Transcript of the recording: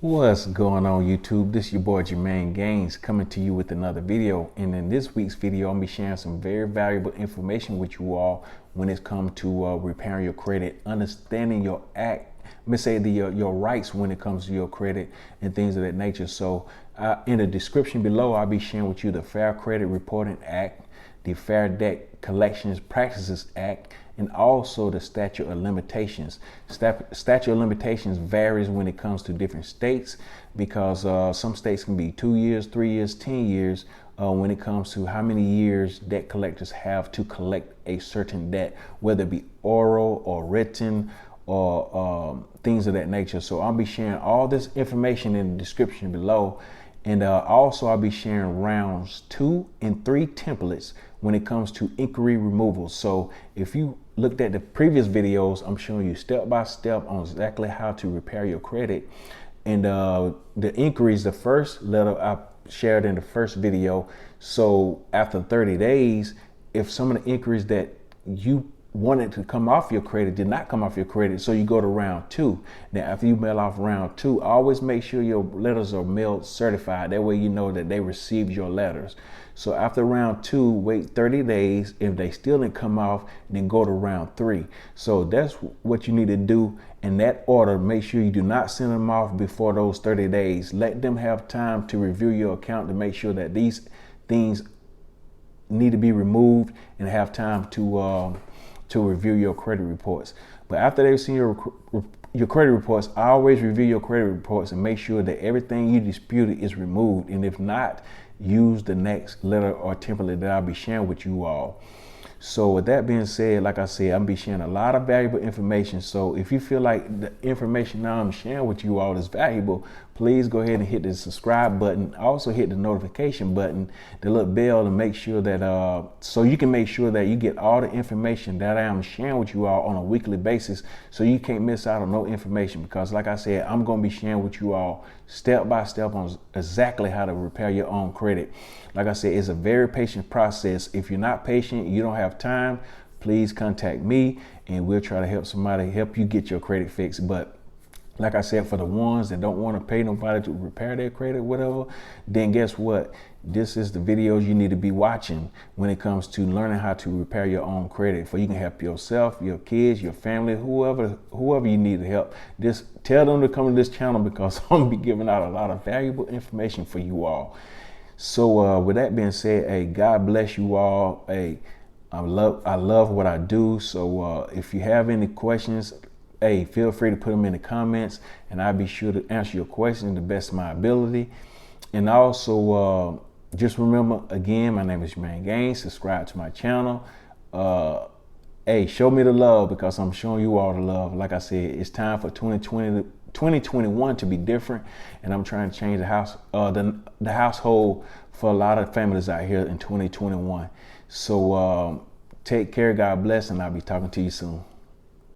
What's going on YouTube? This is your boy Jermaine Gaines coming to you with another video. And in this week's video, I'm gonna be sharing some very valuable information with you all when it's come to repairing your credit, understanding your your rights when it comes to your credit and things of that nature. So in the description below, I'll be sharing with you the Fair Credit Reporting Act, the Fair Debt Collections Practices Act, and also the statute of limitations. Statute of limitations varies when it comes to different states because some states can be 2 years, 3 years, 10 years when it comes to how many years debt collectors have to collect a certain debt, whether it be oral or written or things of that nature. So I'll be sharing all this information in the description below. And also I'll be sharing rounds 2 and 3 templates when it comes to inquiry removal. So if you looked at the previous videos, I'm showing you step by step on exactly how to repair your credit. And the inquiries, the first letter I shared in the first video. So after 30 days, if some of the inquiries that you wanted to come off your credit did not come off your credit, so you go to round 2. Now after you mail off round 2, always make sure your letters are mailed certified. That way you know that they received your letters. So after round 2, wait 30 days. If they still didn't come off, then go to round 3. So that's what you need to do in that order. Make sure you do not send them off before those 30 days. Let them have time to review your account to make sure that these things need to be removed and have time to review your credit reports. But after they've seen your credit reports, always review your credit reports and make sure that everything you disputed is removed. And if not, use the next letter or template that I'll be sharing with you all. So with that being said, like I said, I'm be sharing a lot of valuable information. So if you feel like the information now I'm sharing with you all is valuable, please go ahead and hit the subscribe button. Also hit the notification button, the little bell, to make sure that so you can make sure that you get all the information that I am sharing with you all on a weekly basis, so you can't miss out on no information. Because like I said, I'm going to be sharing with you all step by step on exactly how to repair your own credit. Like I said, it's a very patient process. If you're not patient, you don't have time, please contact me and we'll try to help you get your credit fixed. But like I said, for the ones that don't want to pay nobody to repair their credit, whatever, then guess what? This is the videos you need to be watching when it comes to learning how to repair your own credit, for you can help yourself, your kids, your family, whoever you need to help. Just tell them to come to this channel, because I'm gonna be giving out a lot of valuable information for you all. So with that being said, hey, God bless you all. Hey, I love what I do. So if you have any questions, hey, feel free to put them in the comments and I'll be sure to answer your questions to the best of my ability. And also just remember, again, my name is Jermaine Gaines. Subscribe to my channel. Hey, show me the love, because I'm showing you all the love. Like I said, it's time for 2021 to be different, and I'm trying to change the household for a lot of families out here in 2021. So take care, God bless, and I'll be talking to you soon.